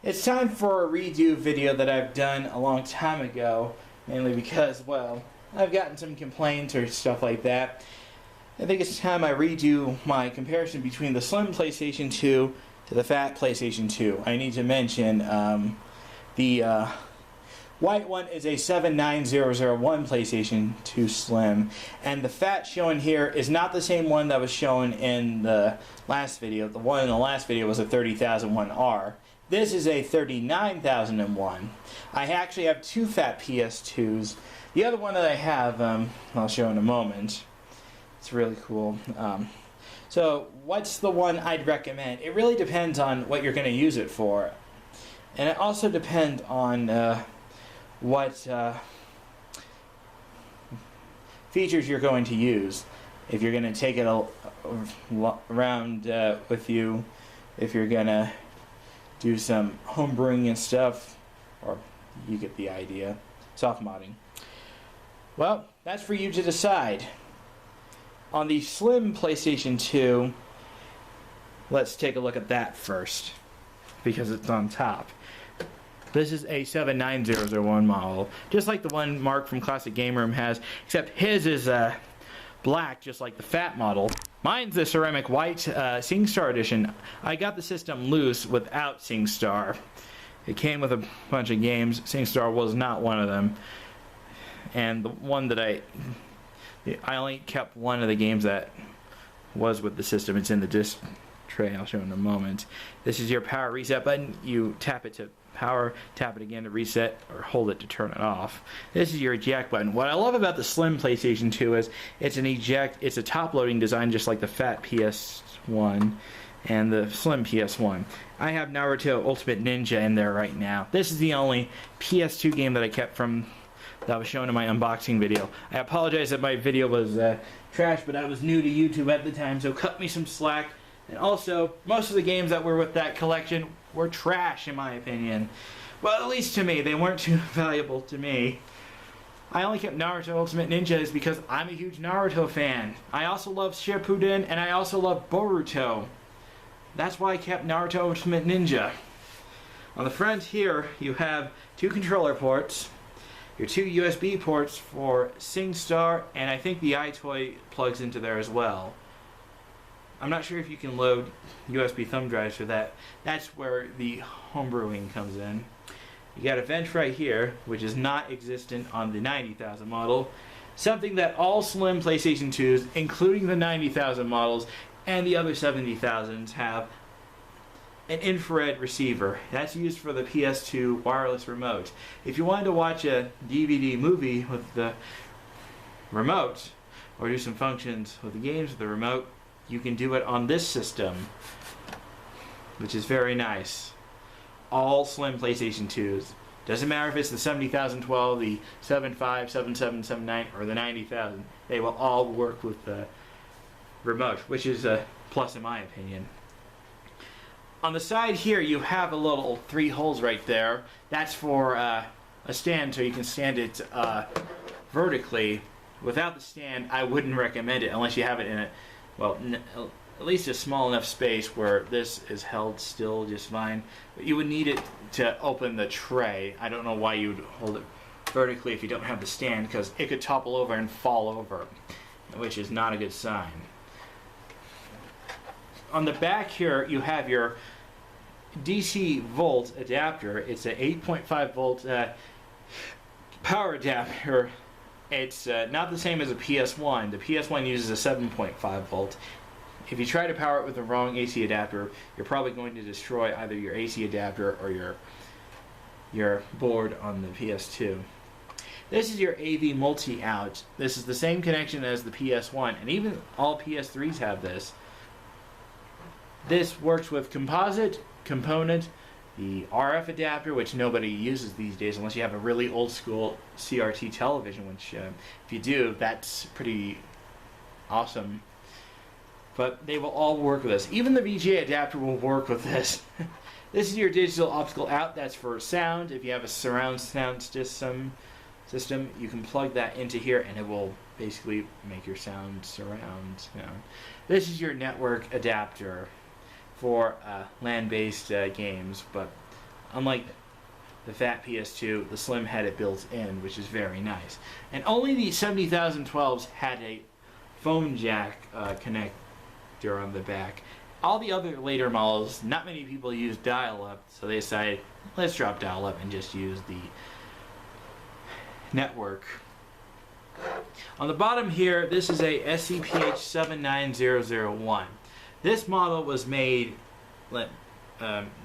It's time for a redo video that I've done a long time ago, mainly because, well, I've gotten some complaints or stuff like that. I think it's time I redo my comparison between the Slim PlayStation 2 to the Fat PlayStation 2. I need to mention the white one is a 79001 PlayStation 2 Slim, and the Fat shown here is not the same one that was shown in the last video. The one in the last video was a 30001R. This is a 39001. I actually have two Fat PS2s. The other one that I have, I'll show in a moment. It's really cool. So what's the one I'd recommend? It really depends on what you're going to use it for. And it also depends on what features you're going to use. If you're going to take it around with you, if you're going to do some homebrewing and stuff, or you get the idea. Soft modding. Well, that's for you to decide. On the Slim PlayStation 2, let's take a look at that first, because it's on top. This is a 79001 model, just like the one Mark from Classic Game Room has, except his is black, just like the Fat model. Mine's the ceramic white SingStar edition. I got the system loose without SingStar. It came with a bunch of games. SingStar was not one of them. And the one that I only kept one of the games that was with the system. It's in the disc tray. I'll show in a moment. This is your power reset button. You tap it to power, tap it again to reset, or hold it to turn it off. This is your eject button. What I love about the Slim PlayStation 2 is it's a top-loading design just like the Fat PS1 and the Slim PS1. I have Naruto Ultimate Ninja in there right now. This is the only PS2 game that I kept from that was shown in my unboxing video. I apologize that my video was trash, but I was new to YouTube at the time, so cut me some slack. And also, most of the games that were with that collection were trash, in my opinion. Well, at least to me. They weren't too valuable to me. I only kept Naruto Ultimate Ninjas because I'm a huge Naruto fan. I also love Shippuden, and I also love Boruto. That's why I kept Naruto Ultimate Ninja. On the front here, you have two controller ports, your two USB ports for SingStar, and I think the iToy plugs into there as well. I'm not sure if you can load USB thumb drives for that. That's where the homebrewing comes in. You got a vent right here, which is not existent on the 90,000 model. Something that all Slim PlayStation 2s, including the 90,000 models and the other 70,000s, have an infrared receiver. That's used for the PS2 wireless remote. If you wanted to watch a DVD movie with the remote, or do some functions with the games with the remote, you can do it on this system, which is very nice. All Slim PlayStation 2s. Doesn't matter if it's the 70,012, the 75, 77, 79, or the 90,000. They will all work with the remote, which is a plus in my opinion. On the side here, you have a little 3 holes right there. That's for a stand, so you can stand it vertically. Without the stand, I wouldn't recommend it unless you have it in a, well, at least a small enough space where this is held still just fine. But you would need it to open the tray. I don't know why you would hold it vertically if you don't have the stand, because it could topple over and fall over, which is not a good sign. On the back here, you have your DC volt adapter. It's an 8.5 volt power adapter. It's not the same as a PS1. The PS1 uses a 7.5 volt. If you try to power it with the wrong AC adapter, you're probably going to destroy either your AC adapter or your board on the PS2. This is your AV multi-out. This is the same connection as the PS1, and even all PS3s have this. This works with composite, component, the RF adapter, which nobody uses these days unless you have a really old school CRT television, which if you do, that's pretty awesome. But they will all work with this. Even the VGA adapter will work with this. This is your digital optical out. That's for sound. If you have a surround sound system, you can plug that into here and it will basically make your sound surround sound. This is your network adapter for LAN-based games, but unlike the Fat PS2, the Slim had it built in, which is very nice. And only the 70,012s had a phone jack connector on the back. All the other later models, not many people use dial-up, so they decided, let's drop dial-up and just use the network. On the bottom here, this is a SCPH 79001. This model was made, I'm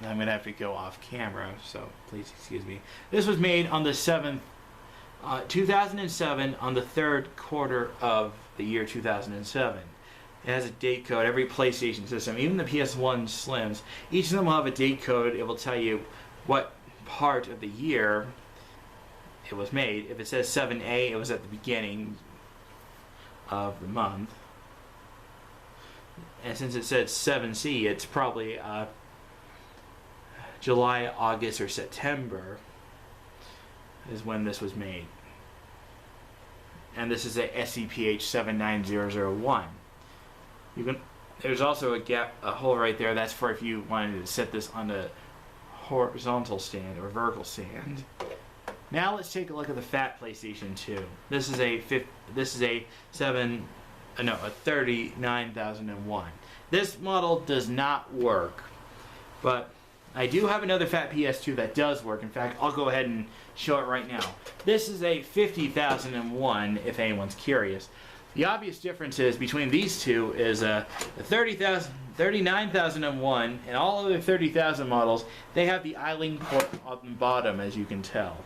going to have to go off camera, so please excuse me. This was made on the 7th, 2007, on the 3rd quarter of the year 2007. It has a date code. Every PlayStation system, even the PS1 Slims, each of them will have a date code. It will tell you what part of the year it was made. If it says 7A, it was at the beginning of the month. And since it said 7C, it's probably July, August, or September is when this was made. And this is a SCPH 79001. There's also a hole right there. That's for if you wanted to set this on a horizontal stand or vertical stand. Now let's take a look at the Fat PlayStation 2. This is a 39001. This model does not work, but I do have another Fat PS2 that does work. In fact, I'll go ahead and show it right now. This is a 50,001, if anyone's curious. The obvious differences between these two is the 39,001 and all other 30,000 models, they have the iLink port on the bottom, as you can tell.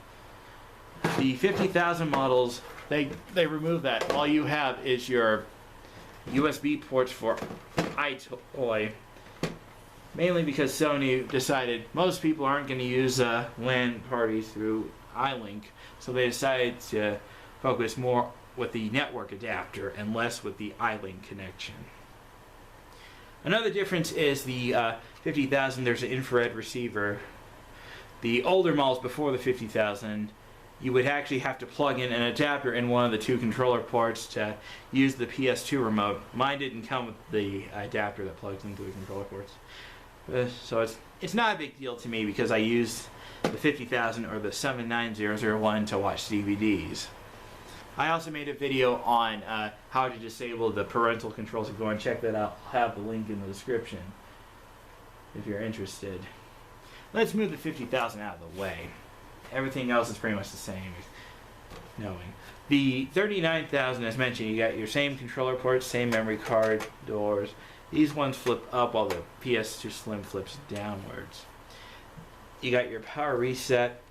The 50,000 models, they remove that. All you have is your USB ports for iToy, mainly because Sony decided most people aren't going to use LAN parties through iLink, so they decided to focus more with the network adapter and less with the iLink connection. Another difference is the 50,000, there's an infrared receiver. The older models before the 50,000, you would actually have to plug in an adapter in one of the two controller ports to use the PS2 remote. Mine didn't come with the adapter that plugs into the controller ports. So it's not a big deal to me because I use the 50,000 or the 79001 to watch DVDs. I also made a video on how to disable the parental controls. If you want to check that out, I'll have the link in the description if you're interested. Let's move the 50,000 out of the way. Everything else is pretty much the same. Knowing the 39,000, as mentioned, you got your same controller ports, same memory card, doors. These ones flip up while the PS2 Slim flips downwards. You got your power reset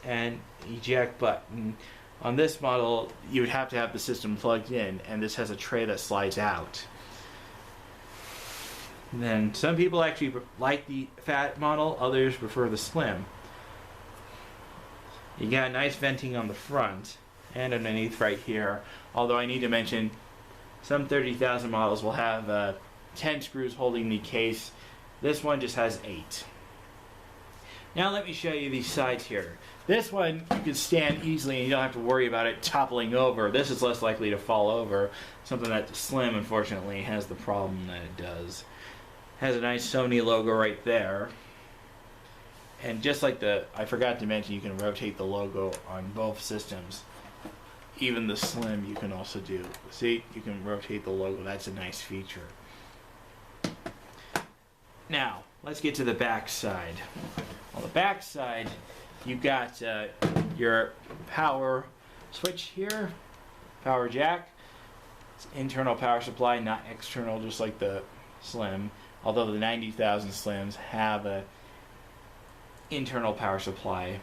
and eject button. On this model, you would have to have the system plugged in, and this has a tray that slides out. And then some people actually like the Fat model, others prefer the Slim. You got nice venting on the front and underneath right here, although I need to mention some 30,000 models will have 10 screws holding the case. This one just has 8. Now let me show you these sides here. This one you can stand easily and you don't have to worry about it toppling over. This is less likely to fall over, something that the Slim unfortunately has the problem that it does. It has a nice Sony logo right there. And just like I forgot to mention, you can rotate the logo on both systems. Even the Slim you can also do. See, you can rotate the logo. That's a nice feature. Now, let's get to the back side. On the back side, you've got your power switch here, power jack. It's internal power supply, not external, just like the Slim. Although the 90,000 Slims have a internal power supply.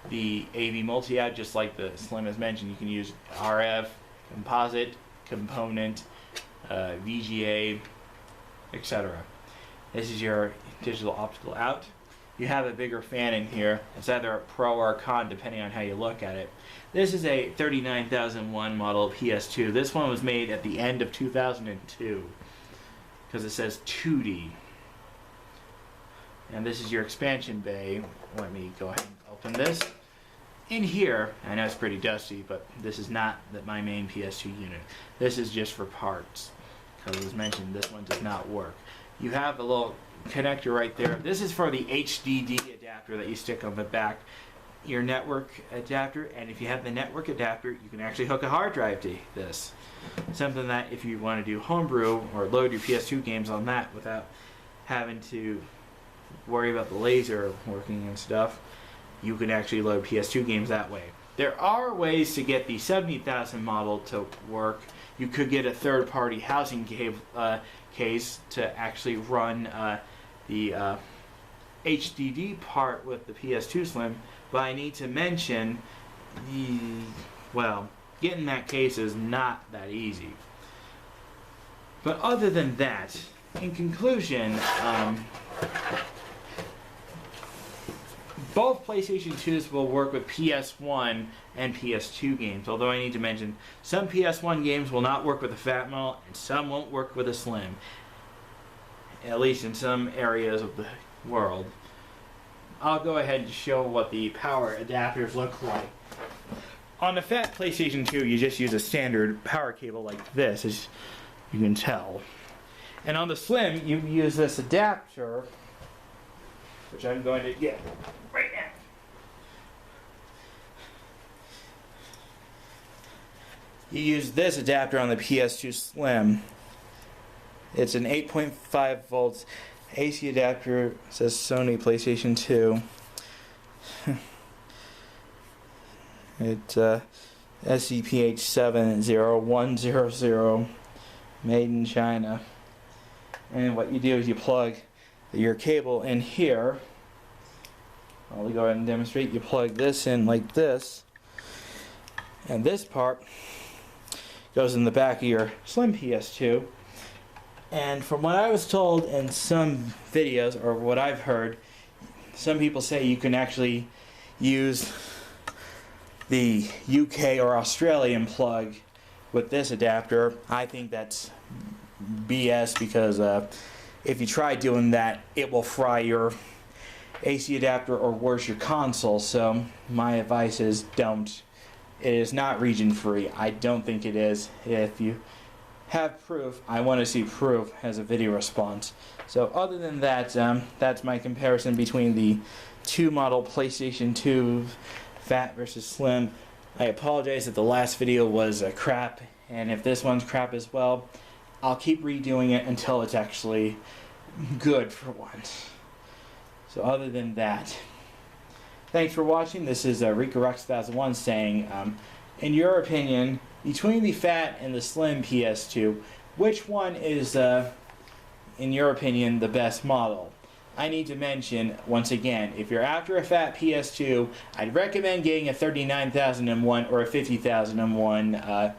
The AV multi-out, just like the Slim as mentioned, you can use RF, composite, component, VGA, etc. This is your digital optical out. You have a bigger fan in here. It's either a pro or a con depending on how you look at it. This is a 39,001 model PS2. This one was made at the end of 2002 because it says 2D. And this is your expansion bay. Let me go ahead and open this. In here, I know it's pretty dusty, but this is not my main PS2 unit. This is just for parts. Because as mentioned, this one does not work. you have a little connector right there. This is for the HDD adapter that you stick on the back, your network adapter, and if you have the network adapter, you can actually hook a hard drive to this. Something that if you want to do homebrew or load your PS2 games on that without having to worry about the laser working and stuff, you can actually load PS2 games that way. There are ways to get the 70,000 model to work. You could get a third-party housing case to actually run the HDD part with the PS2 Slim, but I need to mention, getting that case is not that easy. But other than that, in conclusion, both PlayStation 2s will work with PS1 and PS2 games, although I need to mention some PS1 games will not work with a Fat model and some won't work with a Slim, at least in some areas of the world. I'll go ahead and show what the power adapters look like. On the Fat PlayStation 2, you just use a standard power cable like this, as you can tell. And on the Slim, you use this adapter, which I'm going to get right now. You use this adapter on the PS2 Slim. It's an 8.5 volts AC adapter. It says Sony PlayStation 2. It's SCPH70100, made in China. And what you do is you plug your cable in here. I'll go ahead and demonstrate. You plug this in like this, and this part goes in the back of your Slim PS2. And from what I was told in some videos, or what I've heard, some people say you can actually use the UK or Australian plug with this adapter. I think that's BS, because if you try doing that, it will fry your AC adapter or worse, your console. So my advice is don't. It is not region free. I don't think it is. If you have proof, I want to see proof as a video response. So other than that, that's my comparison between the two model PlayStation 2 Fat versus Slim. I apologize if the last video was crap, and if this one's crap as well, I'll keep redoing it until it's actually good for once. So other than that, thanks for watching. This is RikaRock2001 saying, in your opinion, between the Fat and the Slim PS2, which one is, in your opinion, the best model? I need to mention, once again, if you're after a Fat PS2, I'd recommend getting a 39,001 or a 50,001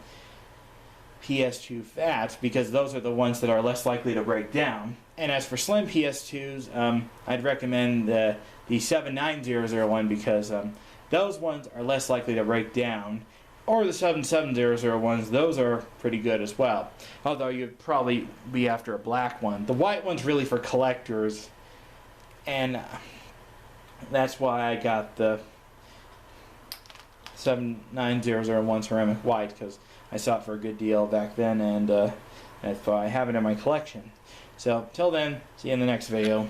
PS2 Fat, because those are the ones that are less likely to break down. And as for Slim PS2s, I'd recommend the 79001, because those ones are less likely to break down. Or the 77001s, those are pretty good as well. Although you'd probably be after a black one. The white one's really for collectors, and that's why I got the 79001 ceramic white, because I saw it for a good deal back then, and that's why I have it in my collection. So, till then, see you in the next video.